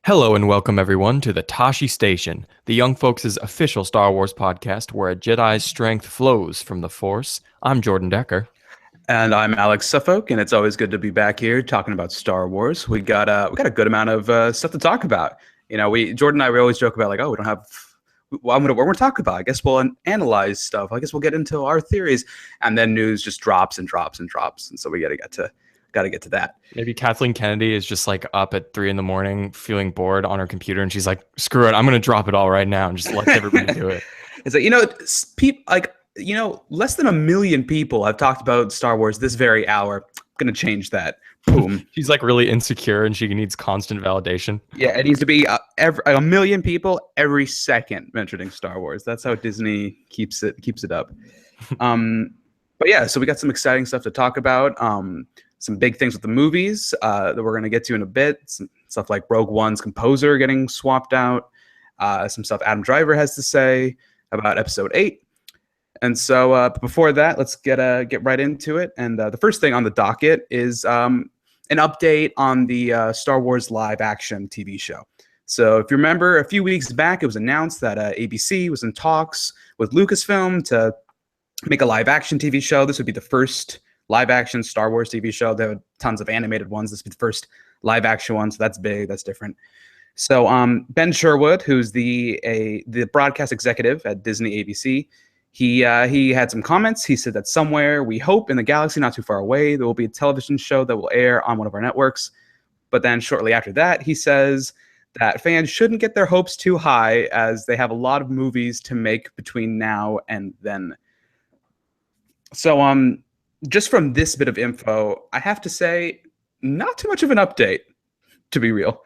Hello and welcome everyone to the Tosche Station, the young folks' official Star Wars podcast where a Jedi's strength flows from the Force. I'm Jordan Decker. And I'm Alex Suffolk, and it's always good to be back here talking about Star Wars. We got a good amount of stuff to talk about. We Jordan and I we always joke about like, oh, we don't have. Well, what we're talking about? I guess we'll analyze stuff. I guess we'll get into our theories, and then news just drops and drops and drops, and so we gotta get to that. Maybe Kathleen Kennedy is just like up at 3 a.m. feeling bored on her computer, and she's like, "Screw it, I'm gonna drop it all right now and just let everybody do it." It's like people like less than 1 million people have talked about Star Wars this very hour. I'm gonna change that. Boom. She's like really insecure and she needs constant validation. Yeah, it needs to be 1 million people every second mentioning Star Wars. That's how Disney keeps it up. But yeah, so we got some exciting stuff to talk about. Some big things with the movies that we're going to get to in a bit. Some stuff like Rogue One's composer getting swapped out. Some stuff Adam Driver has to say about Episode 8. And so before that, let's get right into it. And the first thing on the docket is an update on the Star Wars live action TV show. So if you remember, a few weeks back, it was announced that ABC was in talks with Lucasfilm to make a live action TV show. This would be the first live action Star Wars TV show. There were tons of animated ones. This would be the first live action one. So that's big. That's different. So Ben Sherwood, who's the broadcast executive at Disney ABC, he had some comments. He said that somewhere, we hope, in the galaxy not too far away, there will be a television show that will air on one of our networks. But then shortly after that, he says that fans shouldn't get their hopes too high as they have a lot of movies to make between now and then. So just from this bit of info, I have to say, not too much of an update, to be real.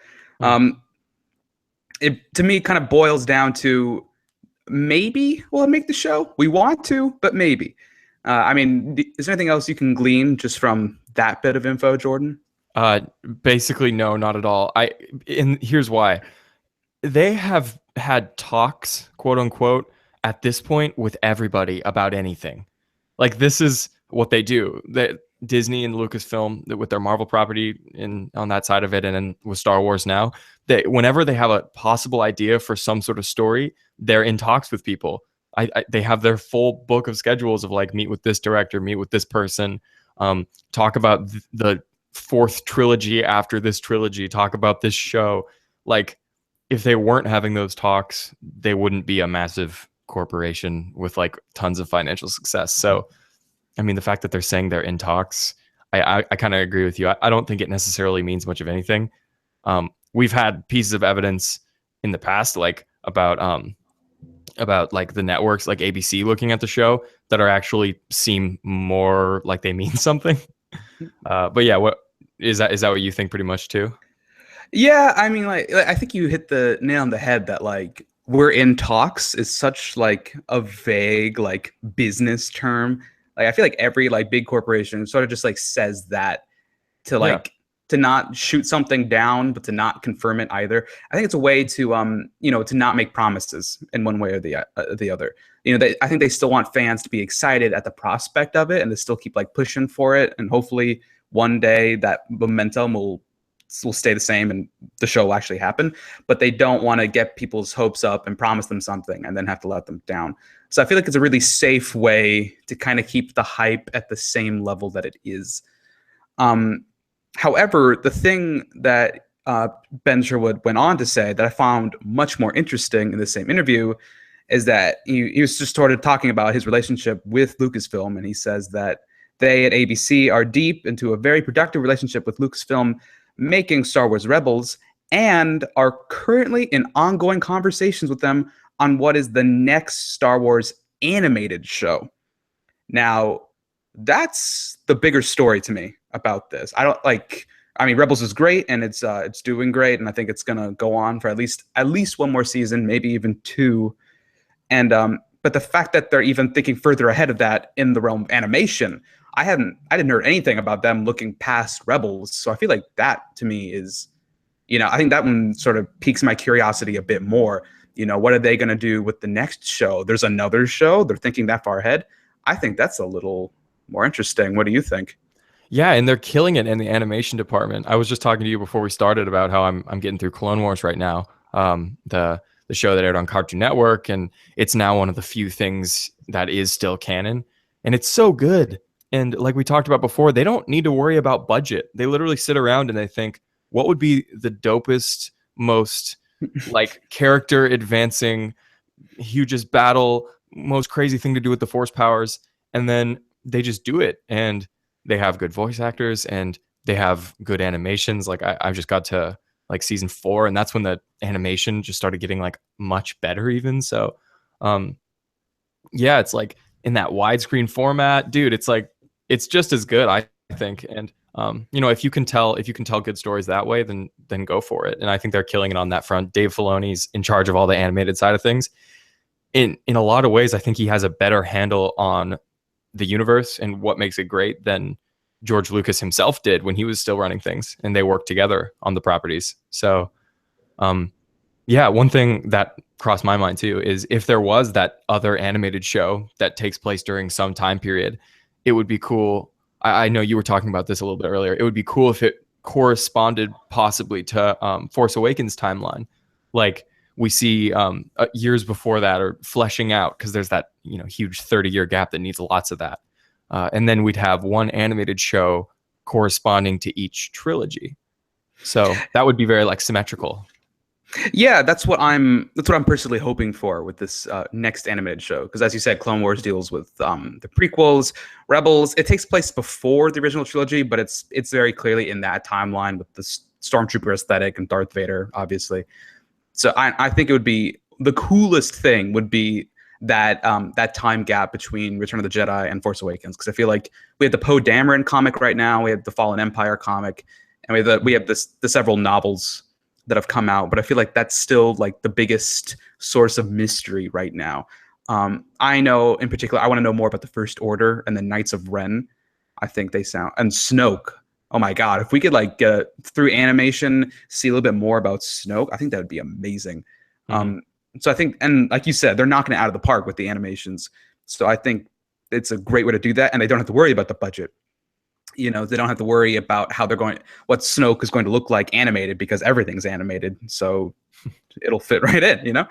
It, to me, kind of boils down to maybe we'll make the show. We want to, but maybe. I mean, is there anything else you can glean just from that bit of info, Jordan? Basically, no, not at all. And here's why. They have had talks, quote unquote, at this point with everybody about anything. Like, this is what they do. That Disney and Lucasfilm, with their Marvel property on that side of it, and then with Star Wars now, whenever they have a possible idea for some sort of story, they're in talks with people. They have their full book of schedules of like, meet with this director, meet with this person, talk about the fourth trilogy after this trilogy, talk about this show. Like, if they weren't having those talks, they wouldn't be a massive corporation with like tons of financial success. So, I mean, the fact that they're saying they're in talks, I kind of agree with you. I don't think it necessarily means much of anything. We've had pieces of evidence in the past, like about like the networks, like ABC, looking at the show that are actually seem more like they mean something. But yeah, what is that? Is that what you think pretty much too? Yeah, I mean, like I think you hit the nail on the head that like we're in talks is such like a vague like business term. Like I feel like every like big corporation sort of just like says that to like to not shoot something down, but to not confirm it either. I think it's a way to to not make promises in one way or the other. I think they still want fans to be excited at the prospect of it, and to still keep like pushing for it, and hopefully one day that momentum will stay the same and the show will actually happen. But they don't want to get people's hopes up and promise them something and then have to let them down. So I feel like it's a really safe way to kind of keep the hype at the same level that it is. However, the thing that Ben Sherwood went on to say that I found much more interesting in the same interview is that he was just started talking about his relationship with Lucasfilm, and he says that they at ABC are deep into a very productive relationship with Lucasfilm making Star Wars Rebels, and are currently in ongoing conversations with them on what is the next Star Wars animated show. Now, that's the bigger story to me about this. I mean, Rebels is great, and it's doing great, and I think it's gonna go on for at least one more season, maybe even two. And but the fact that they're even thinking further ahead of that in the realm of animation, I didn't hear anything about them looking past Rebels. So I feel like that to me is, I think that one sort of piques my curiosity a bit more. What are they going to do with the next show? There's another show. They're thinking that far ahead. I think that's a little more interesting. What do you think? Yeah, and they're killing it in the animation department. I was just talking to you before we started about how I'm getting through Clone Wars right now, the show that aired on Cartoon Network, and it's now one of the few things that is still canon, and it's so good. And like we talked about before, they don't need to worry about budget. They literally sit around and they think, what would be the dopest, most like character advancing, hugest battle, most crazy thing to do with the Force powers, and then they just do it. And they have good voice actors and they have good animations. Like I just got to like season 4, and that's when the animation just started getting like much better even. So um yeah, it's like in that widescreen format, dude, it's like it's just as good, I think. And you know, if you can tell good stories that way, then go for it. And I think they're killing it on that front. Dave Filoni's in charge of all the animated side of things. In a lot of ways, I think he has a better handle on the universe and what makes it great than George Lucas himself did when he was still running things, and they worked together on the properties. So um yeah, one thing that crossed my mind too is if there was that other animated show that takes place during some time period, it would be cool. I know you were talking about this a little bit earlier. It would be cool if it corresponded possibly to Force Awakens timeline, like we see years before that, or fleshing out, because there's that huge 30-year gap that needs lots of that, and then we'd have one animated show corresponding to each trilogy. So that would be very like symmetrical. Yeah, that's what I'm personally hoping for with this next animated show. Because as you said, Clone Wars deals with the prequels, Rebels. It takes place before the original trilogy, but it's very clearly in that timeline with the stormtrooper aesthetic and Darth Vader, obviously. So I think it would be the coolest thing would be that time gap between Return of the Jedi and Force Awakens, because I feel like we have the Poe Dameron comic right now, we have the Fallen Empire comic, and we have the several novels that have come out, but I feel like that's still like the biggest source of mystery right now. I know in particular, I want to know more about the First Order and the Knights of Ren. I think they sound, and Snoke. Oh my God, if we could like through animation see a little bit more about Snoke, I think that would be amazing. Mm-hmm. So I think, and like you said, they're knocking it out of the park with the animations. So I think it's a great way to do that, and they don't have to worry about the budget. They don't have to worry about what Snoke is going to look like animated, because everything's animated. So it'll fit right in.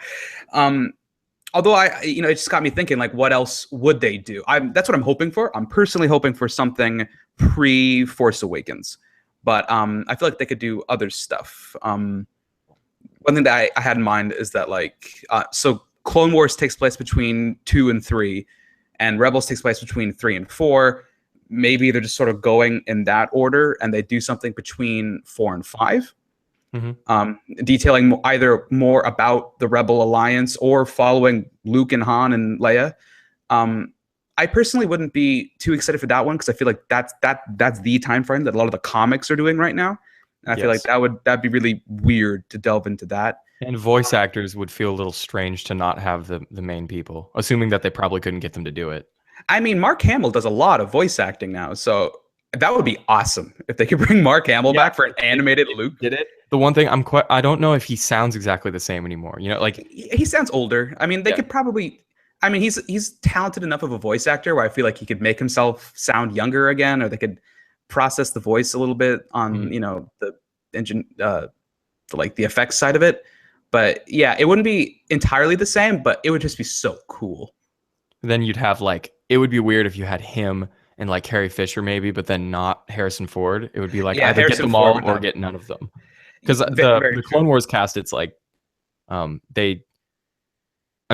Although it just got me thinking, like, what else would they do? That's what I'm hoping for. I'm personally hoping for something pre Force Awakens, but I feel like they could do other stuff. One thing that I had in mind is that so Clone Wars takes place between 2 and 3, and Rebels takes place between 3 and 4. Maybe they're just sort of going in that order, and they do something between 4 and 5, detailing either more about the Rebel Alliance or following Luke and Han and Leia. I personally wouldn't be too excited for that one, because I feel like that's the time frame that a lot of the comics are doing right now, and I feel like that'd be really weird to delve into that. And voice actors would feel a little strange to not have the main people, assuming that they probably couldn't get them to do it. I mean, Mark Hamill does a lot of voice acting now, so that would be awesome if they could bring Mark Hamill back for an animated Luke. Did it? The one thing I don't know if he sounds exactly the same anymore. Like he sounds older. I mean, they could probably. I mean, he's talented enough of a voice actor where I feel like he could make himself sound younger again, or they could process the voice a little bit on the engine, the effects side of it. But yeah, it wouldn't be entirely the same, but it would just be so cool. Then you'd have it would be weird if you had him and like Carrie Fisher maybe, but then not Harrison Ford. It would be like either Harrison get them Ford all or get none of them. Because the Clone Wars cast, it's like I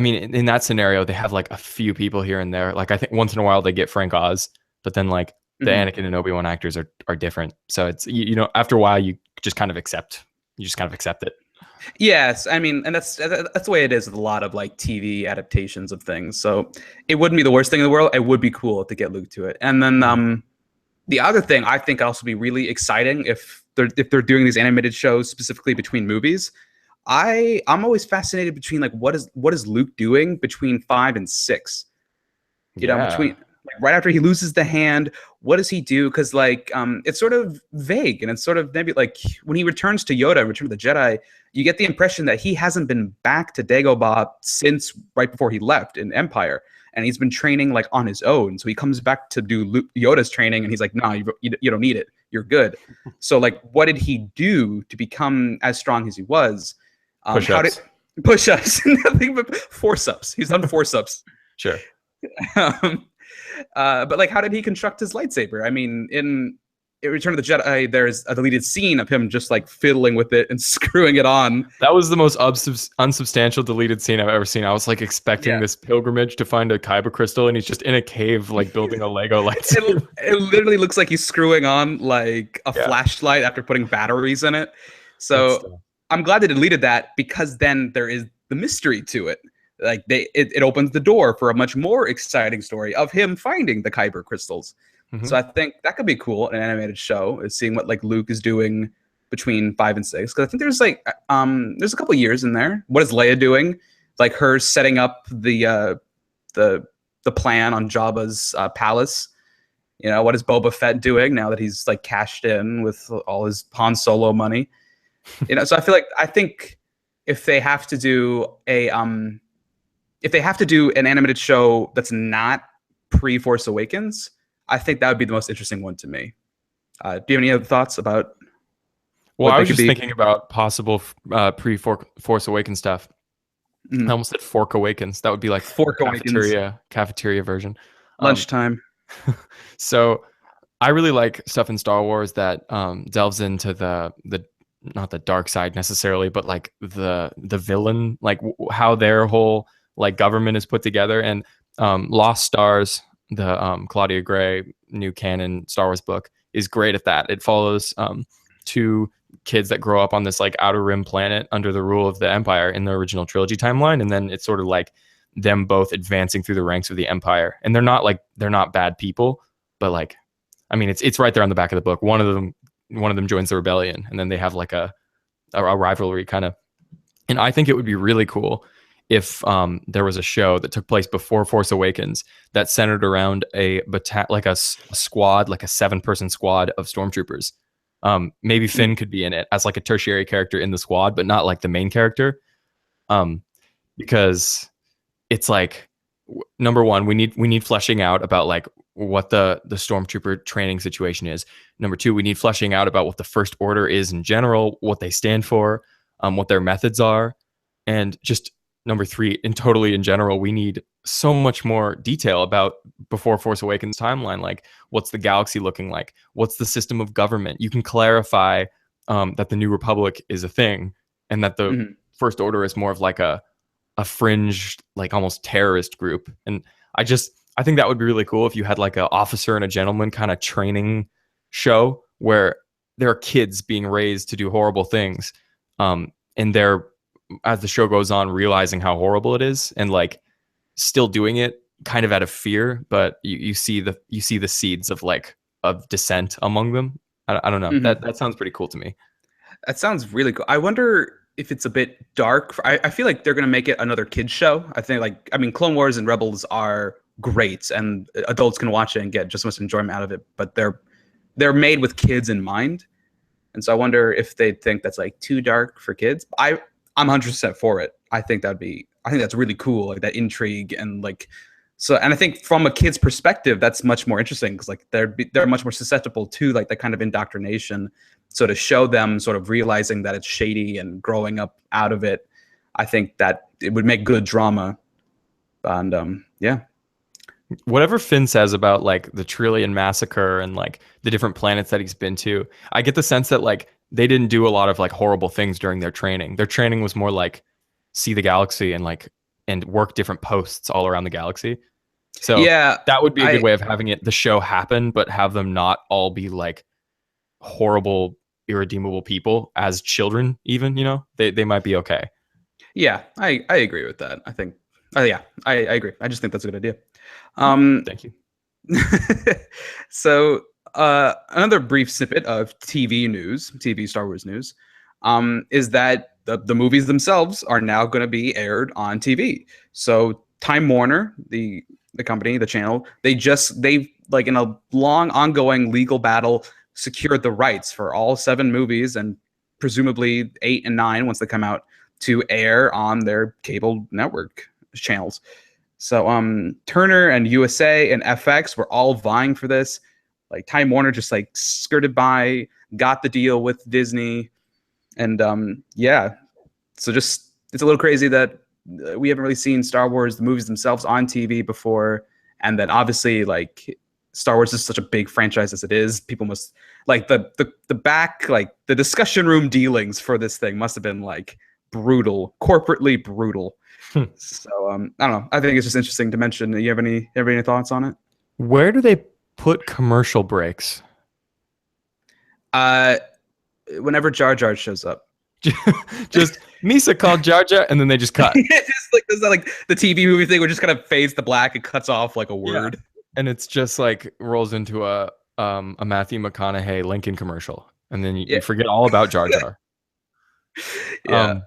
mean, in that scenario, they have like a few people here and there. Like I think once in a while they get Frank Oz, but then like the Anakin and Obi-Wan actors are different. So it's after a while you just kind of accept it. Yes, I mean, and that's the way it is with a lot of like TV adaptations of things. So it wouldn't be the worst thing in the world. It would be cool to get Luke to it. And then the other thing I think also be really exciting if they're doing these animated shows specifically between movies. I'm always fascinated between like what is Luke doing between 5 and 6. Between right after he loses the hand, what does he do? Because it's sort of vague, and it's sort of maybe like when he returns to Yoda in Return of the Jedi, you get the impression that he hasn't been back to Dagobah since right before he left in Empire. and he's been training like on his own. So he comes back to do Yoda's training, and he's like, "No, you don't need it. You're good." So like, what did he do to become as strong as he was? How did Push-ups. push-ups? Nothing but force-ups. He's done force-ups. Sure. um, but like, how did he construct his lightsaber? I mean, in Return of the Jedi, there's a deleted scene of him just like fiddling with it and screwing it on. That was the most unsubstantial deleted scene I've ever seen. I was like expecting Yeah, this pilgrimage to find a kyber crystal, and he's just in a cave, like building a Lego lightsaber. it literally looks like he's screwing on like a Yeah, flashlight after putting batteries in it. good So stuff. I'm glad they deleted that, because then there is the mystery to it. Like it opens the door for a much more exciting story of him finding the kyber crystals. Hmm. So I think that could be cool in an animated show, is seeing what like Luke is doing between 5 and 6. Because I think there's a couple years in there. What is Leia doing? Like her setting up the the plan on Jabba's palace. You know, what is Boba Fett doing now that he's like cashed in with all his Han Solo money? You know, so I think if they have to do an animated show that's not pre Force Awakens, I think that would be the most interesting one to me. Do you have any other thoughts about Well, what I they was could just be? thinking about possible pre-Force Awakens stuff. I Mm, almost said Fork Awakens. That would be like Fork Awakens, cafeteria version. Um, lunchtime. so I really like stuff in Star Wars that delves into the not the dark side necessarily, but like the villain, like how their whole like government is put together. And Lost Stars, the Claudia Gray new canon Star Wars book, is great at that. It follows two kids that grow up on this like outer rim planet under the rule of the Empire in the original trilogy timeline, and then it's sort of like them both advancing through the ranks of the Empire. And they're not bad people, but like, I mean, it's right there on the back of the book. One of them joins the rebellion, and then they have like a rivalry kind of. And I think it would be really cool if there was a show that took place before Force Awakens that centered around like a squad, like a 7-person squad of stormtroopers. Maybe Mm, Finn could be in it as like a tertiary character in the squad, but not like the main character. Um, because it's like number one, we need fleshing out about like what the stormtrooper training situation is. Number two, we need fleshing out about what the First Order is in general, what they stand for, what their methods are, and just number three, in general, we need so much more detail about before Force Awakens timeline. Like, what's the galaxy looking like? What's the system of government? You can clarify that the New Republic is a thing, and that the mhm. First Order is more of like a fringe, like almost terrorist group. And I think that would be really cool if you had like a officer and a gentleman kind of training show where there are kids being raised to do horrible things. And they're, as the show goes on, realizing how horrible it is and like still doing it kind of out of fear, but you see the seeds of like of dissent among them. I don't know. Mhm. That sounds pretty cool to me. That sounds really cool. I wonder if it's a bit dark. I feel like they're going to make it another kids show. I think like, I mean, Clone Wars and Rebels are great, and adults can watch it and get just as much enjoyment out of it. But they're made with kids in mind, and so I wonder if they think that's like too dark for kids. I'm 100% for it. I think that's really cool, like that intrigue and like so. And I think from a kid's perspective, that's much more interesting because like they're much more susceptible to like that kind of indoctrination. So to show them sort of realizing that it's shady and growing up out of it, I think that it would make good drama. And yeah. Whatever Finn says about like the Trillion massacre and like the different planets that he's been to, I get the sense that like they didn't do a lot of like horrible things during their training. Their training was more like see the galaxy and like and work different posts all around the galaxy. So Yeah, that would be a good I way of having the show happen, but have them not all be like horrible, irredeemable people as children. Even they might be okay. yeah, I agree with that. I think yeah, I agree. I just think that's a good idea. Hmm. Um Thank you. so another brief snippet of TV Star Wars news, is that the movies themselves are now going to be aired on TV. So Time Warner, the company, the channel, they like in a long ongoing legal battle secured the rights for all 7 movies and presumably 8 and 9 once they come out to air on their cable network channels. So Turner and USA and FX were all vying for this. Like Time Warner just like skirted by, got the deal with Disney, and yeah. So just it's a little crazy that we haven't really seen Star Wars the movies themselves on TV before, and then obviously like Star Wars is such a big franchise as it is. People must like the back like the discussion room dealings for this thing must have been like brutal, corporately brutal. So I don't know. I think it's just interesting to mention. You have any thoughts on it? Where do they put commercial breaks? Uh, Whenever Jar Jar shows up, Just Misa called Jar Jar, and then they just cut. just like there's like the TV movie thing where just kind of fades to black and cuts off like a Yeah. word. And it's just like rolls into a Matthew McConaughey Lincoln commercial, and then Yeah, you forget all about Jar Jar. yeah, Um,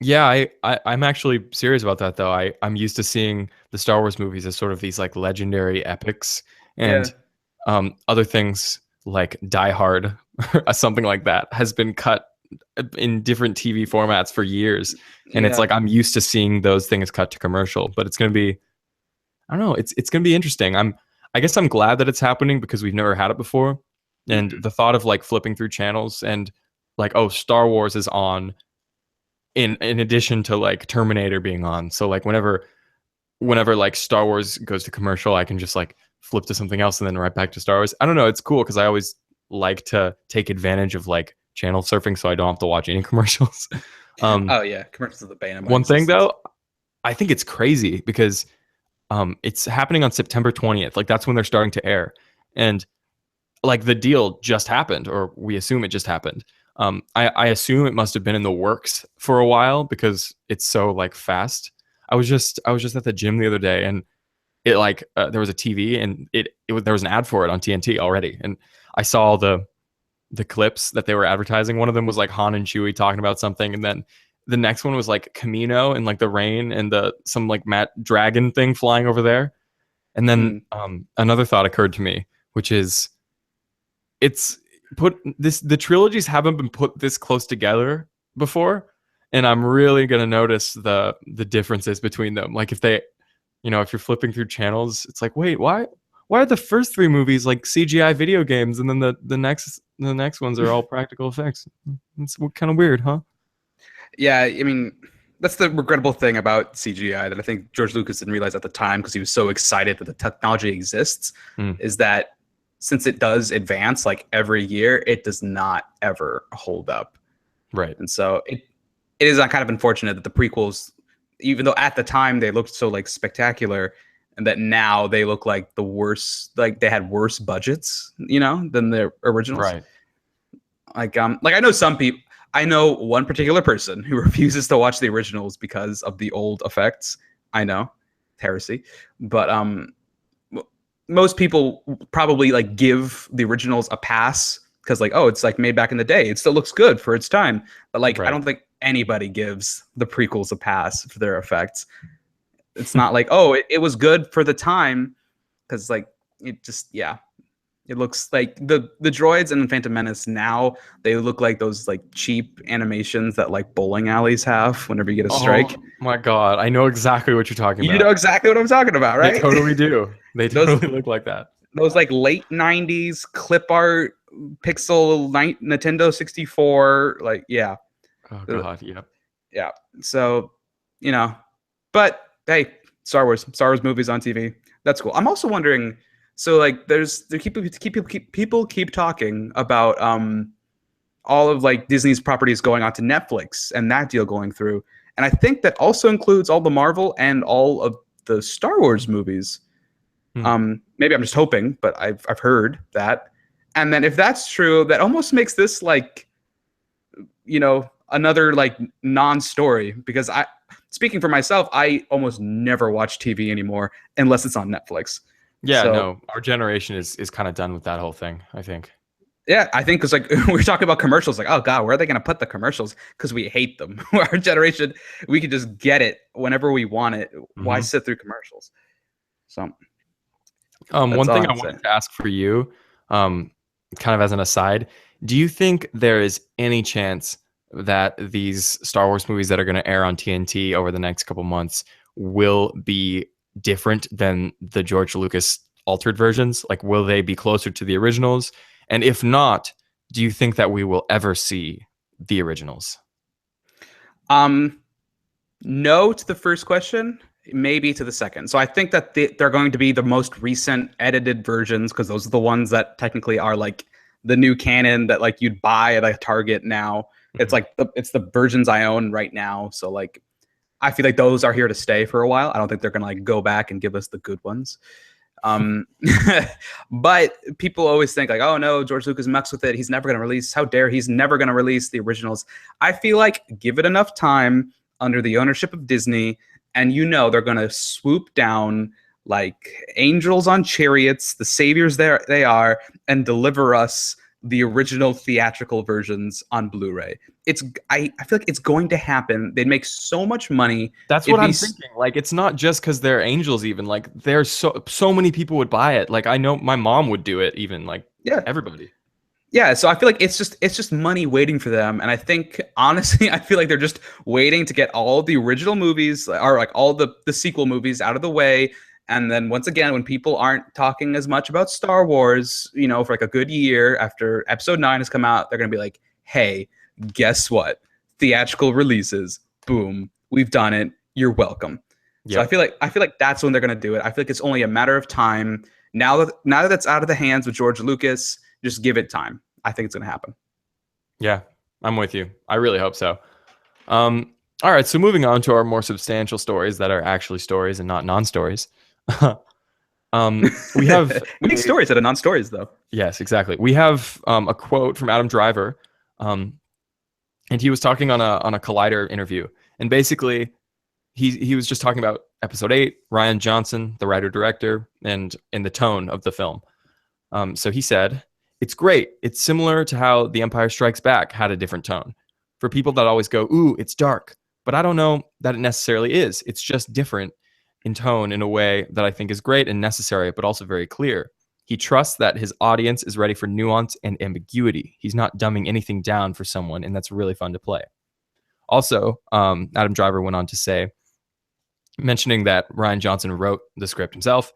yeah, I'm actually serious about that though. I'm used to seeing the Star Wars movies as sort of these like legendary epics, yeah, and other things like Die Hard or something like that has been cut in different TV formats for years, and it's yeah. like I'm used to seeing those things cut to commercial. But it's gonna be, I don't know, it's gonna be interesting. I guess I'm glad that it's happening because we've never had it before, and Mhm. the thought of like flipping through channels and like, oh, Star Wars is on in addition to like Terminator being on. So like whenever like Star Wars goes to commercial, I can just like flip to something else and then right back to Star Wars. I don't know, it's cool because I always like to take advantage of like channel surfing so I don't have to watch any commercials. um Oh yeah, commercials are the bane of my One thing existence. though, I think it's crazy because it's happening on September 20th. Like that's when they're starting to air. And like the deal just happened, or we assume it just happened. I assume it must have been in the works for a while because it's so like fast. I was just at the gym the other day, and it like there was a TV, and there was an ad for it on TNT already, and I saw the clips that they were advertising. One of them was like Han and Chewie talking about something, and then the next one was like Camino and like the rain and the some like Matt dragon thing flying over there. And then Mm. another thought occurred to me, which is it's put this the trilogies haven't been put this close together before, and I'm really gonna notice the differences between them. Like if they, if you're flipping through channels, it's like, wait, why are the first three movies like CGI video games, and then the next ones are all practical effects? It's kind of weird, huh? Yeah, I mean, that's the regrettable thing about CGI that I think George Lucas didn't realize at the time because he was so excited that the technology exists, Mm, is that since it does advance like every year, it does not ever hold up. right. And so it is kind of unfortunate that the prequels, even though at the time they looked so like spectacular, and that now they look like the worst, like they had worse budgets, than the originals. Right. Like I know some people. I know one particular person who refuses to watch the originals because of the old effects. I know, heresy, but most people probably like give the originals a pass because like, oh, it's like made back in the day. It still looks good for its time. But like I Right. don't think anybody gives the prequels a pass for their effects. It's not like, oh, it was good for the time, because like it just, yeah. It looks like the droids in Phantom Menace now, they look like those like cheap animations that like bowling alleys have whenever you get a Oh strike. my god, I know exactly what you're talking You know about. exactly what I'm talking about, They right? totally do. They those totally look like that. those like late 90s clip art pixel Nintendo 64, like yeah. Oh god, yeah. Yeah. So, you know, but hey, Star Wars movies on TV. That's cool. I'm also wondering. So, like, people keep talking about all of like Disney's properties going onto Netflix and that deal going through, and I think that also includes all the Marvel and all of the Star Wars movies. Hmm. Maybe I'm just hoping, but I've heard that, and then if that's true, that almost makes this like another like non-story, because I speaking for myself, I almost never watch TV anymore unless it's on Netflix. Yeah, So no, our generation is kind of done with that whole thing, I think. yeah, I think because like we're talking about commercials, like, oh god, where are they going to put the commercials? Because we hate them. Our generation, we can just get it whenever we want it. Why Hmm. sit through commercials? So that's One all thing I I have to say. wanted to ask for you, um, kind of as an aside, do you think there is any chance that these Star Wars movies that are going to air on TNT over the next couple months will be different than the George Lucas altered versions? Like, will they be closer to the originals? And if not, do you think that we will ever see the originals? Um, no to the first question, maybe to the second. So I think that they're going to be the most recent edited versions because those are the ones that technically are like the new canon that like you'd buy at a Target now. It's Mhm. like it's the versions I own right now. So like I feel like those are here to stay for a while. I don't think they're gonna like go back and give us the good ones. Um, but people always think like, oh no, George Lucas mucks with it. He's never going to release. How dare he's never going to release the originals. I feel like give it enough time under the ownership of Disney, and you know they're going to swoop down like angels on chariots, the saviors there they are, and deliver us the original theatrical versions on Blu-ray. I feel like it's going to happen. They'd make so much money. That's It'd what be I'm thinking. Like, it's not just because they're angels. Even like, there's so many people would buy it. Like, I know my mom would do it. Even like yeah, everybody. yeah, so I feel like it's just money waiting for them, and I think honestly, I feel like they're just waiting to get all the original movies or like all the sequel movies out of the way, and then once again, when people aren't talking as much about Star Wars, for like a good year after Episode 9 has come out, they're gonna be like, "Hey, guess what? Theatrical releases, boom, we've done it. You're welcome." So I Yep. feel like I feel like that's when they're gonna do it. I feel like it's only a matter of time now that that's out of the hands with George Lucas. Just give it time. I think it's going to happen. Yeah, I'm with you. I really hope so. Um, all right, so moving on to our more substantial stories that are actually stories and not non-stories. We have We need stories that are non-stories, though. yes, exactly. We have a quote from Adam Driver, um, and he was talking on a Collider interview, and basically he was just talking about Episode 8, Rian Johnson, the writer director, and the tone of the film. So he said, "It's great. It's similar to how The Empire Strikes Back had a different tone. For people that always go, ooh, it's dark, but I don't know that it necessarily is. It's just different in tone in a way that I think is great and necessary, but also very clear. He trusts that his audience is ready for nuance and ambiguity. He's not dumbing anything down for someone, and that's really fun to play." Also, Adam Driver went on to say, mentioning that Rian Johnson wrote the script himself,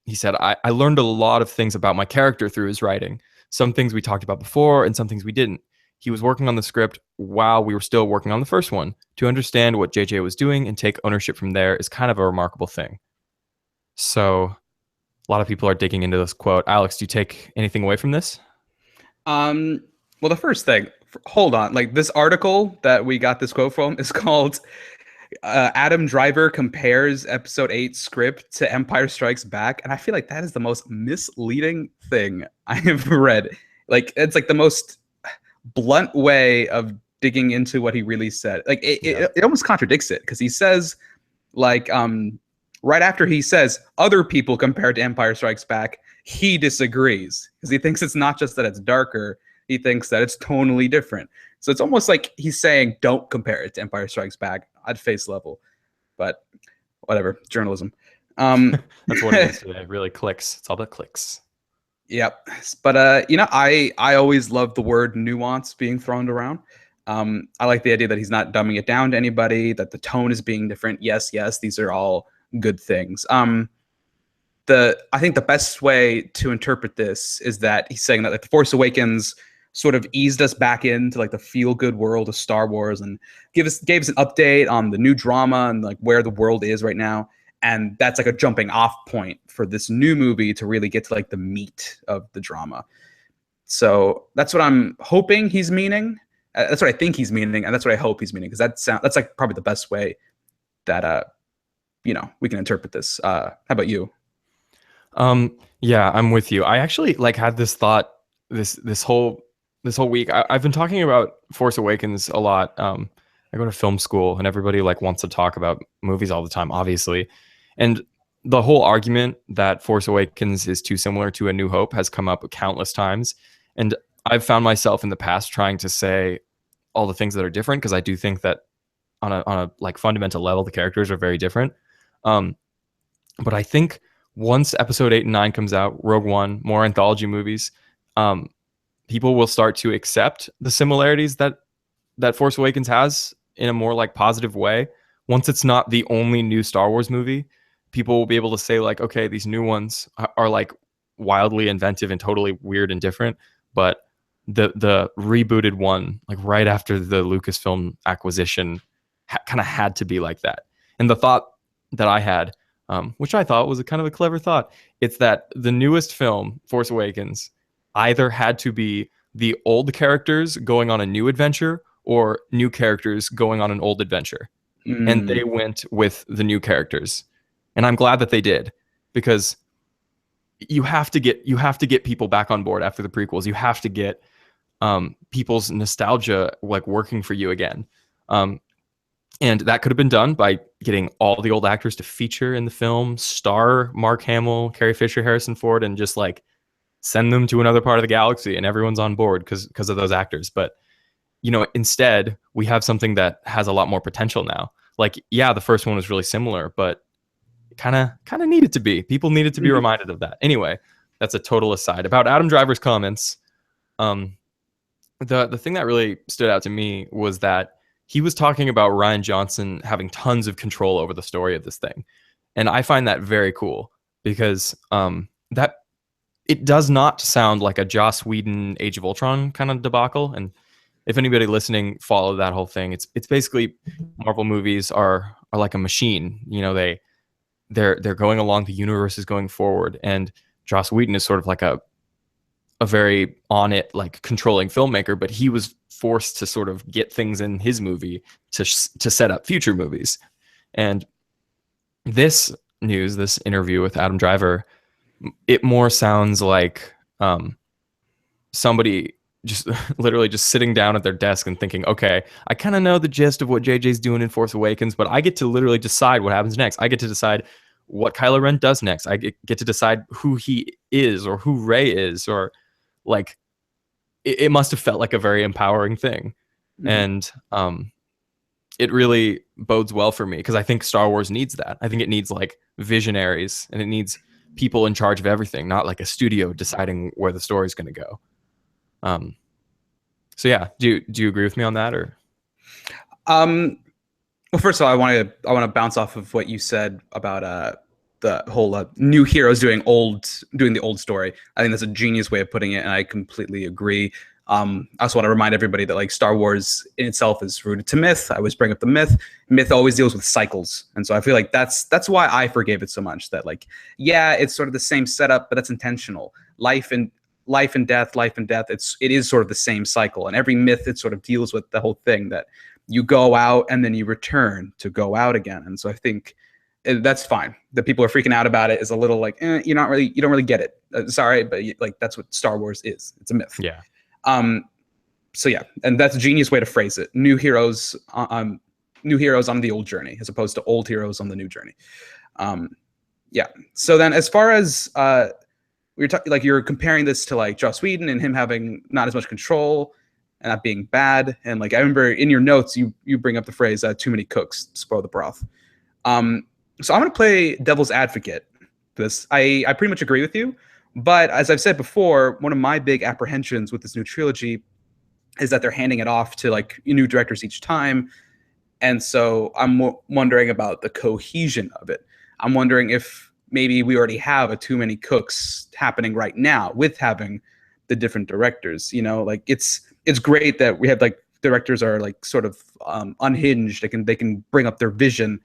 he said, I learned a lot of things about my character through his writing. Some things we talked about before and some things we didn't. He was working on the script while we were still working on the first one. To understand what JJ was doing and take ownership from there is kind of a remarkable thing. So a lot of people are digging into this quote. Alex, do you take anything away from this? Um, well, the first thing, hold on. Like this article that we got this quote from is called Adam Driver compares Episode 8 script to Empire Strikes Back, and I feel like that is the most misleading thing I have read. Like it's like the most blunt way of digging into what he really said. Like Yeah. it almost contradicts it because he says like right after he says other people compared to Empire Strikes Back, he disagrees because he thinks it's not just that it's darker, he thinks that it's tonally different. So it's almost like he's saying don't compare it to Empire Strikes Back at face level. But whatever, journalism. Um That's what it is today. It really clicks. It's all about clicks. Yep. But I always love the word nuance being thrown around. I like the idea that he's not dumbing it down to anybody, that the tone is being different. Yes, yes, these are all good things. The I think the best way to interpret this is that he's saying that like the Force Awakens sort of eased us back into like the feel good world of Star Wars and gave us an update on the new drama and like where the world is right now. And that's like a jumping off point for this new movie to really get to like the meat of the drama. So that's what I'm hoping he's meaning. That's what I think he's meaning, and that's what I hope he's meaning because that's like probably the best way that we can interpret this. How about you? Yeah, I'm with you. I actually like had this thought this whole week. I've been talking about Force Awakens a lot. I go to film school, and everybody like wants to talk about movies all the time, obviously. And the whole argument that Force Awakens is too similar to A New Hope has come up countless times. And I've found myself in the past trying to say all the things that are different because I do think that on a like fundamental level, the characters are very different. Um, but I think once Episode 8 and 9 comes out, Rogue One, more anthology movies, um, people will start to accept the similarities that Force Awakens has in a more like positive way, once it's not the only new Star Wars movie, people will be able to say like, okay, these new ones are like wildly inventive and totally weird and different, but the rebooted one, like right after the Lucasfilm acquisition, kind of had to be like that. And the thought that I had, which I thought was a kind of a clever thought, it's that the newest film, Force Awakens, either had to be the old characters going on a new adventure or new characters going on an old adventure. And they Mm, went with the new characters. And I'm glad that they did, because you have to get people back on board after the prequels. You have to get people's nostalgia like working for you again. Um, and that could have been done by getting all the old actors to feature in the film, star Mark Hamill, Carrie Fisher, Harrison Ford, and just like send them to another part of the galaxy, and everyone's on board because of those actors. But instead we have something that has a lot more potential now. Like, yeah, the first one was really similar, but kind of needed to be. People needed to be mhm, reminded of that. Anyway, that's a total aside about Adam Driver's comments. Um, the thing that really stood out to me was that he was talking about Ryan Johnson having tons of control over the story of this thing, and I find that very cool because that it does not sound like a Joss Whedon Age of Ultron kind of debacle. And if anybody listening followed that whole thing, it's basically Marvel movies are like a machine. They're going along, the universe is going forward, and Joss Whedon is sort of like a very on it, like controlling filmmaker, but he was forced to sort of get things in his movie to set up future movies. And this this interview with Adam Driver, it more sounds like somebody just literally just sitting down at their desk and thinking, okay, I kind of know the gist of what JJ's doing in Force Awakens, but I get to literally decide what happens next. I get to decide what Kylo Ren does next. I get to decide who he is or who Rey is, or like it must have felt like a very empowering thing. mhm. And it really bodes well for me because I think Star Wars needs that. I think it needs like visionaries, and it needs people in charge of everything, not like a studio deciding where the story's going to go. Um, so yeah, do you agree with me on that, or? Um, well, first of all, I want to bounce off of what you said about the whole new heroes doing the old story. I think that's a genius way of putting it, and I completely agree. I also want to remind everybody that like Star Wars in itself is rooted to myth. I always bring up the myth. Myth always deals with cycles, and so I feel like that's why I forgave it so much. That like, yeah, it's sort of the same setup, but that's intentional. Life and death. It is sort of the same cycle, and every myth it sort of deals with the whole thing that you go out and then you return to go out again. And so I think that's fine. The people are freaking out about it is a little like, you don't really get it. Sorry, but like that's what Star Wars is. It's a myth. Yeah. Um, so yeah, and that's a genius way to phrase it. New heroes on the old journey, as opposed to old heroes on the new journey. Um, yeah. So then, as far as we're talking, like you're comparing this to like Joss Whedon and him having not as much control and that being bad. And like I remember in your notes, you bring up the phrase "too many cooks spoil the broth." Um, so I'm going to play devil's advocate. This I pretty much agree with you, but as I've said before, one of my big apprehensions with this new trilogy is that they're handing it off to like new directors each time, and so I'm wondering about the cohesion of it. I'm wondering if maybe we already have a too many cooks happening right now with having the different directors. Like it's great that we have like directors are like sort of unhinged. They can bring up their vision,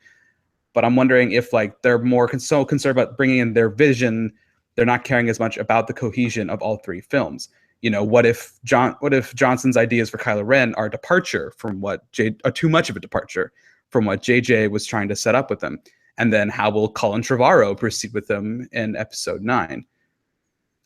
but I'm wondering if like they're more so concerned about bringing in their vision, they're not caring as much about the cohesion of all three films. What if Johnson's ideas for Kylo Ren are a departure from are too much of a departure from what JJ was trying to set up with them? And then how will Colin Trevorrow proceed with them in Episode 9?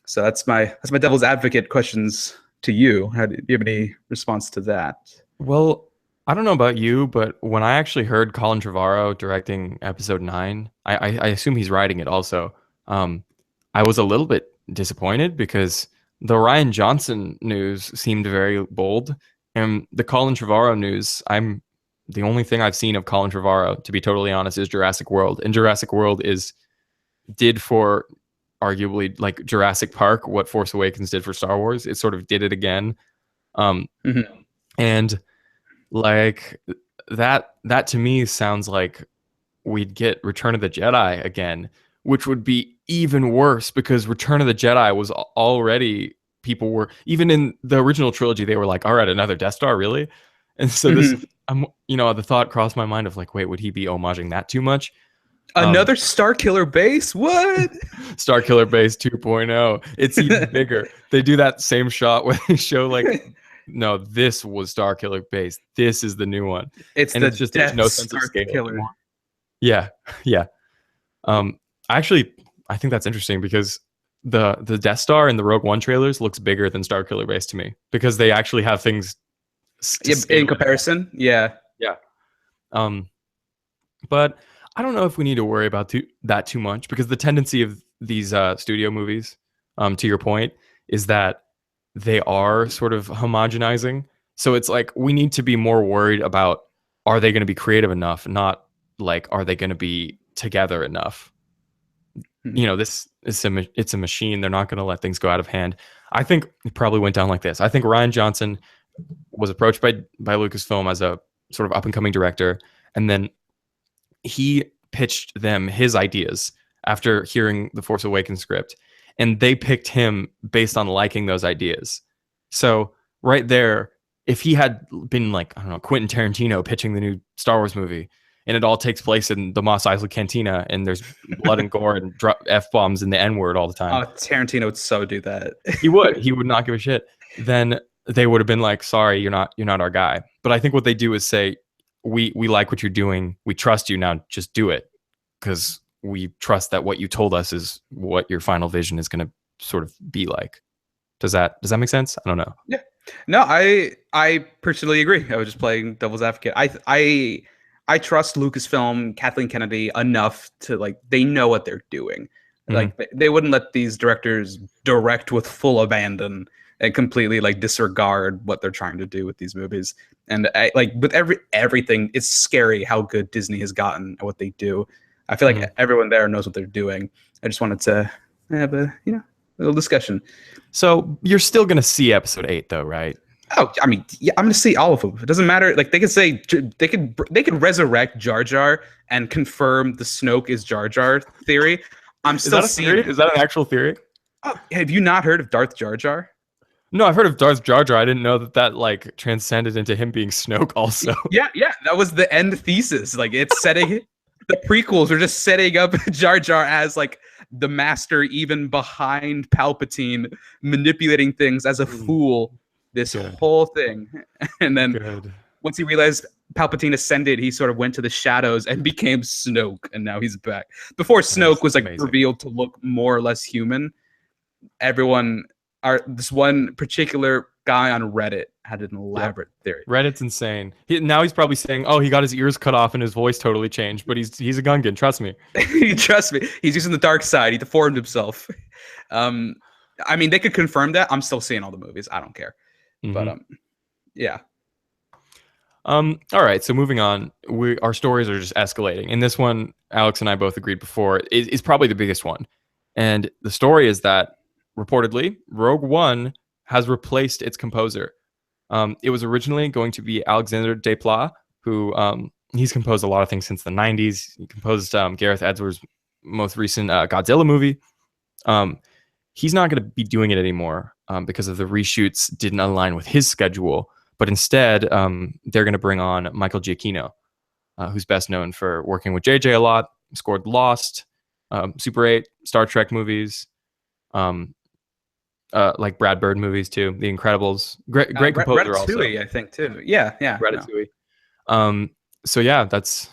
So that's my devil's advocate questions to you. Do you have any response to that? Well, I don't know about you, but when I actually heard Colin Trevorrow directing Episode 9, I assume he's writing it also. Um, I was a little bit disappointed because the Ryan Johnson news seemed very bold, and the Colin Trevorrow news, the only thing I've seen of Colin Trevorrow, to be totally honest, is Jurassic World, and Jurassic World did for arguably like Jurassic Park what Force Awakens did for Star Wars. It sort of did it again. Um, Mm-hmm. and like that to me sounds like we'd get Return of the Jedi again, which would be even worse because Return of the Jedi was already, people were, even in the original trilogy, they were like, all right, another Death Star, really? And so this, Mhm. the thought crossed my mind of like, wait, would he be homaging that too much? Um, Another Star Killer base? What? Star Killer Base 2.0. It's even bigger. They do that same shot where they show like, no, this was Star Killer Base. This is the new one, It's and it's the just there's Death no sense of Star scale Killer. anymore. Yeah, yeah. Um, actually, I think that's interesting because the Death Star in the Rogue One trailers looks bigger than Star Killer Base to me because they actually have things to Yeah, in scale it up. comparison, yeah. Yeah. Um, but I don't know if we need to worry about that too much because the tendency of these studio movies, to your point, is that they are sort of homogenizing. So it's like we need to be more worried about, are they going to be creative enough, not like are they going to be together enough. Mhm. This is it's a machine. They're not going to let things go out of hand. I think it probably went down like this. I think Ryan Johnson was approached by Lucasfilm as a sort of up and coming director, and then he pitched them his ideas after hearing the Force Awakens script, and they picked him based on liking those ideas. So right there, if he had been like, I don't know, Quentin Tarantino pitching the new Star Wars movie, and it all takes place in the Mos Eisley Cantina, and there's blood and gore and f bombs and the N word all the time, Oh, Tarantino would so do that. he would not give a shit. Then they would have been like, sorry, you're not our guy. But I think what they do is say, we like what you're doing, we trust you, now just do it, because we trust that what you told us is what your final vision is going to sort of be like. Does that make sense? I don't know. Yeah. No, I personally agree. I was just playing devil's advocate. I trust Lucasfilm, Kathleen Kennedy enough to like they know what they're doing. Mm-hmm. Like they wouldn't let these directors direct with full abandon and completely like disregard what they're trying to do with these movies. And like with everything, it's scary how good Disney has gotten at what they do. I feel like Mm-hmm. everyone there knows what they're doing. I just wanted to have a little discussion. So you're still going to see episode 8 though, right? Oh, I mean, yeah, I'm gonna see all of them. It doesn't matter. Like they could say they could resurrect Jar Jar and confirm the Snoke is Jar Jar theory. I'm Is still that a seeing theory? it. Is that an actual theory? Oh, have you not heard of Darth Jar Jar? No, I've heard of Darth Jar Jar. I didn't know that like transcended into him being Snoke also. Yeah, yeah, that was the end thesis. Like it's setting the prequels are just setting up Jar Jar as like the master, even behind Palpatine, manipulating things as a fool. This Good. whole thing, and then Good. once he realized Palpatine ascended, he sort of went to the shadows and became Snoke, and now he's back. Before Snoke That's was like amazing. revealed to look more or less human, everyone this one particular guy on Reddit had an Yep. elaborate theory. Reddit's insane. Now he's probably saying, "Oh, he got his ears cut off and his voice totally changed," but he's a Gungan. Trust me. Trust me, he's using the dark side. He deformed himself. Um, I mean, they could confirm that. I'm still seeing all the movies. I don't care. But Mm-hmm. yeah. All right. So moving on, our stories are just escalating. And this one, Alex and I both agreed before, is probably the biggest one. And the story is that reportedly, Rogue One has replaced its composer. It was originally going to be Alexander Desplat, who he's composed a lot of things since the '90s. He composed Gareth Edwards' most recent Godzilla movie. He's not going to be doing it anymore because of the reshoots didn't align with his schedule. But instead, they're going to bring on Michael Giacchino, who's best known for working with JJ a lot, scored Lost, Super 8, Star Trek movies, um, like Brad Bird movies too, The Incredibles. Great composer also. Ratatouille, I think too. Yeah, yeah. No. Ratatouille. So yeah, that's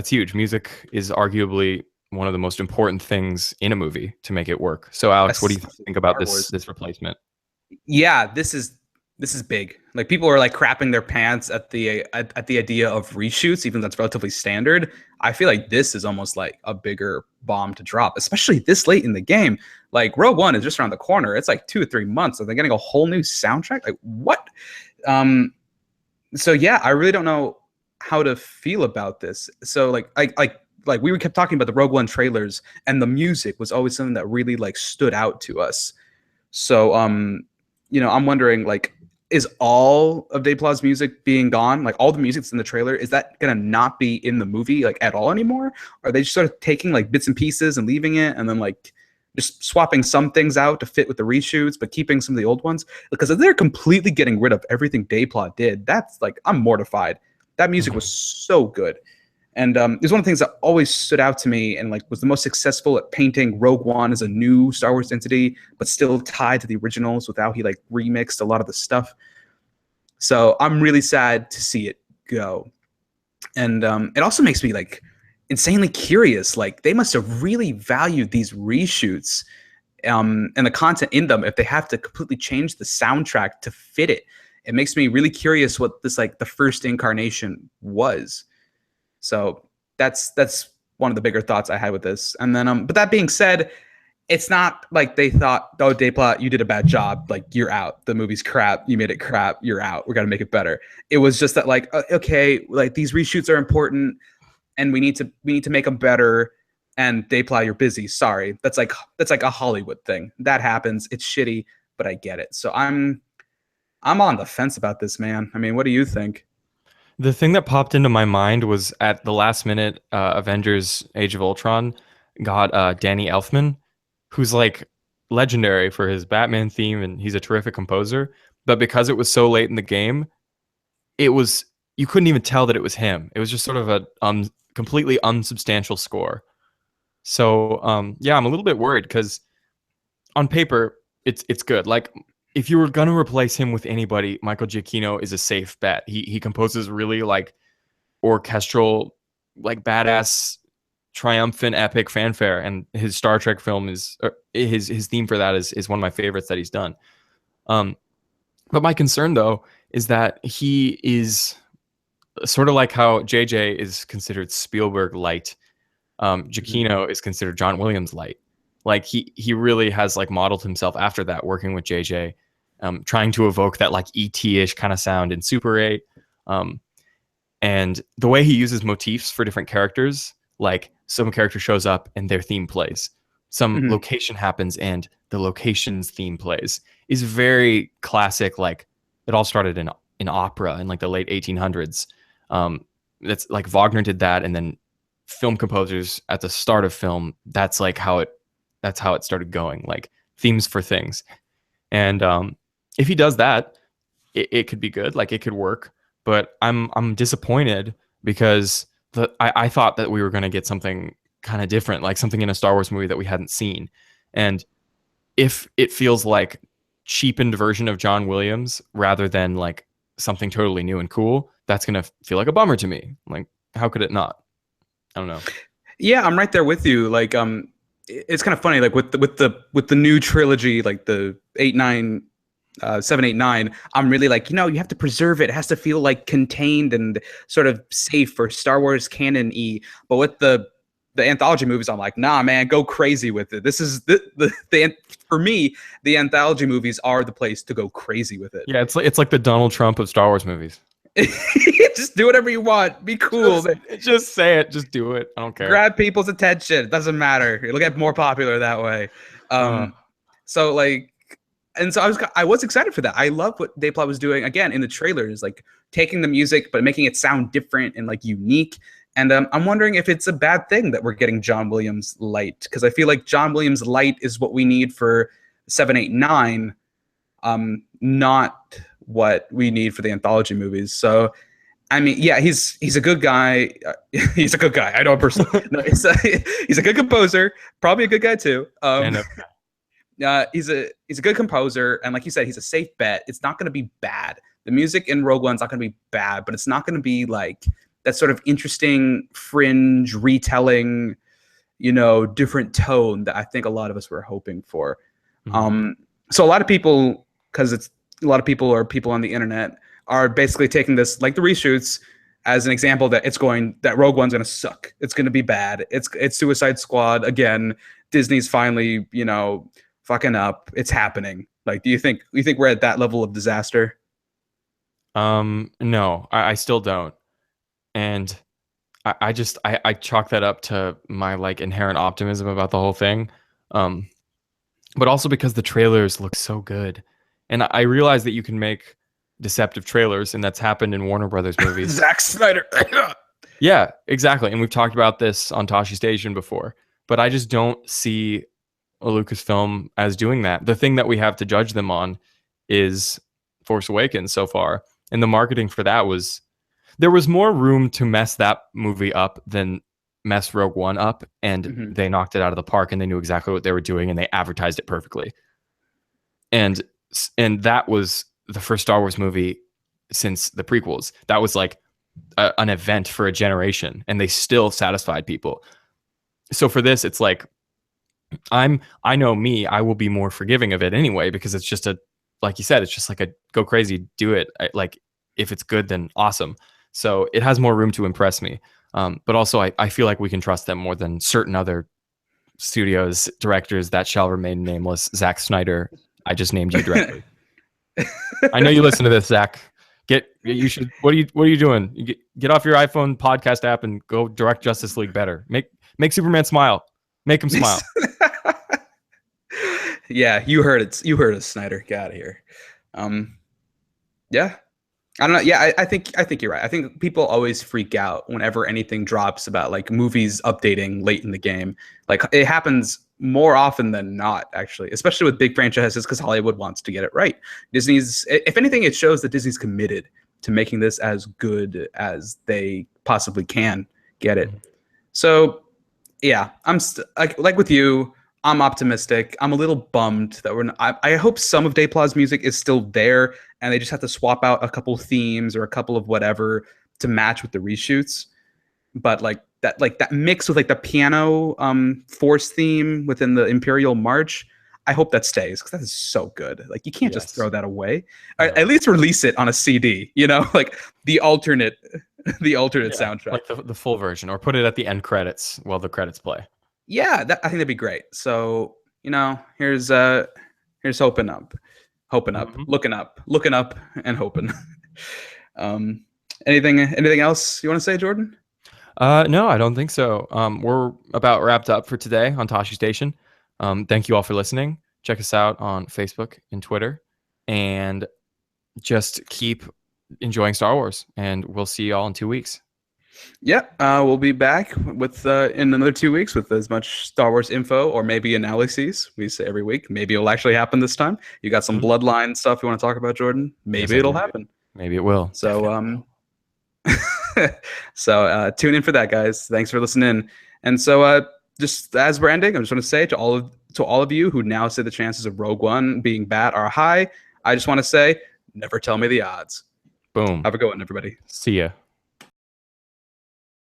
huge. Music is arguably one of the most important things in a movie to make it work. So Alex, what do you Especially think about Star Wars. this replacement? Yeah, this is big. Like people are like crapping their pants at the idea of reshoots, even though that's relatively standard. I feel like this is almost like a bigger bomb to drop, especially this late in the game. Like Rogue One is just around the corner. It's like 2 or 3 months. Are they getting a whole new soundtrack? Like what? So yeah, I really don't know how to feel about this. So like we kept talking about the Rogue One trailers, and the music was always something that really like stood out to us. So I'm wondering like is all of Desplat's music being gone? Like all the music that's in the trailer, is that gonna not be in the movie like at all anymore? Or are they just sort of taking like bits and pieces and leaving it, and then like just swapping some things out to fit with the reshoots, but keeping some of the old ones? Because if they're completely getting rid of everything Desplat did, that's like I'm mortified. That music was Mhm. so good. And it was one of the things that always stood out to me and like was the most successful at painting Rogue One as a new Star Wars entity, but still tied to the originals without he like remixed a lot of the stuff. So I'm really sad to see it go. And it also makes me like insanely curious. Like they must have really valued these reshoots and the content in them if they have to completely change the soundtrack to fit it. It makes me really curious what this like the first incarnation was. So that's one of the bigger thoughts I had with this. And then but that being said, it's not like they thought, oh, Desplat, you did a bad job. Like you're out. The movie's crap. You made it crap. You're out. We got to make it better. It was just that like, okay, like these reshoots are important, and we need to make them better. And Desplat, you're busy. Sorry, that's like a Hollywood thing that happens. It's shitty, but I get it. So I'm on the fence about this, man. I mean, what do you think? The thing that popped into my mind was at the last minute, Avengers: Age of Ultron got Danny Elfman, who's like legendary for his Batman theme, and he's a terrific composer. But because it was so late in the game, it was you couldn't even tell that it was him. It was just sort of a completely unsubstantial score. So yeah, I'm a little bit worried because on paper it's good. Like if you were gonna replace him with anybody, Michael Giacchino is a safe bet. He composes really like orchestral, like badass, triumphant, epic fanfare, and his Star Trek film is his theme for that is one of my favorites that he's done. Um, but my concern though is that he is sort of like how JJ is considered Spielberg light. Mhm. Giacchino is considered John Williams light. Like he really has like modeled himself after that, working with JJ, trying to evoke that like ET-ish kind of sound in Super 8. Um, and the way he uses motifs for different characters, like some character shows up and their theme plays, some Mhm. location happens and the location's theme plays, is very classic. Like it all started in opera in like the late 1800s. That's like Wagner did that, and then film composers at the start of film, that's how it started going, like themes for things. And if he does that, it could be good, like it could work. But I'm disappointed because I thought that we were going to get something kind of different, like something in a Star Wars movie that we hadn't seen. And if it feels like cheapened version of John Williams rather than like something totally new and cool, that's going to feel like a bummer to me. Like how could it not? I don't know. Yeah, I'm right there with you. Like, it's kind of funny. Like with the new trilogy, like the 8, 9, 7, 8, 9. I'm really like, you have to preserve it. It has to feel like contained and sort of safe for Star Wars canon e. But with the anthology movies, I'm like, nah, man, go crazy with it. This is the for me, the anthology movies are the place to go crazy with it. Yeah, it's like the Donald Trump of Star Wars movies. Just do whatever you want. Be cool. Just just say it. Just do it. I don't care. Grab people's attention. It doesn't matter. It'll get more popular that way. Uh, Um, so like, and so I was excited for that. I love what Dayplot was doing again in the trailers, like taking the music but making it sound different and like unique. And I'm wondering if it's a bad thing that we're getting John Williams light, because I feel like John Williams light is what we need for 7, 8, 9, not what we need for the anthology movies. So I mean, yeah, he's a good guy. He's a good guy. I know him personally. No, he's a good composer. Probably a good guy too. and He's a good composer, and like you said, he's a safe bet. It's not going to be bad. The music in Rogue One's not going to be bad, but it's not going to be like that sort of interesting fringe retelling, different tone that I think a lot of us were hoping for. mhm. Um, so a lot of people, because it's a lot of people or people on the internet are basically taking this like the reshoots as an example that Rogue One's gonna suck. It's gonna be bad. It's Suicide Squad again. Disney's finally, fucking up. It's happening. Like, do you think we're at that level of disaster? No, I still don't. And I chalk that up to my like inherent optimism about the whole thing. Um, but also because the trailers look so good. And I realize that you can make deceptive trailers, and that's happened in Warner Brothers movies. Zack Snyder. Yeah, exactly. And we've talked about this on Tosche Station before, but I just don't see a Lucasfilm as doing that. The thing that we have to judge them on is Force Awakens so far. And the marketing for that was, there was more room to mess that movie up than mess Rogue One up. And they knocked it out of the park, and they knew exactly what they were doing, and they advertised it perfectly. And that was the first Star Wars movie since the prequels. That was like an event for a generation, and they still satisfied people. So for this, it's like, I know me, I will be more forgiving of it anyway, because it's just like you said, it's just like a go crazy, do it. Like, if it's good, then awesome. So it has more room to impress me. But also I feel like we can trust them more than certain other studios, directors that shall remain nameless. Zack Snyder, I just named you directly. I know you listen to this, Zach. You should. What are you doing? You get off your iPhone podcast app and go direct Justice League better. Make Superman smile. Make him smile. Yeah, you heard it. You heard it, Snyder. Get out of here. Yeah. I don't know. Yeah, I think you're right. I think people always freak out whenever anything drops about like movies updating late in the game. Like, it happens more often than not, actually, especially with big franchises, because Hollywood wants to get it right. Disney's, if anything, it shows that Disney's committed to making this as good as they possibly can get it. So yeah, I'm like with you. I'm optimistic. I'm a little bummed that I hope some of Daypla's music is still there, and they just have to swap out a couple themes or a couple of whatever to match with the reshoots. But like that mix with like the piano Force theme within the Imperial March, I hope that stays, because that is so good. Like, you can't just throw that away. No. At least release it on a CD. You know, like the alternate soundtrack, like the full version, or put it at the end credits while the credits play. Yeah, I think that'd be great. So, here's hoping up, looking up, and hoping. Anything else you want to say, Jordan? No, I don't think so. We're about wrapped up for today on Tosche Station. Thank you all for listening. Check us out on Facebook and Twitter, and just keep enjoying Star Wars. And we'll see you all in 2 weeks. Yeah, we'll be back with in another 2 weeks with as much Star Wars info, or maybe analyses. We say every week. Maybe it'll actually happen this time. You got some bloodline stuff you want to talk about, Jordan? Maybe it'll happen. Maybe it will. So so tune in for that, guys. Thanks for listening. And so just as we're ending, I just want to say to all of you who now say the chances of Rogue One being bad are high, I just want to say, never tell me the odds. Boom. Have a good one, everybody. See ya.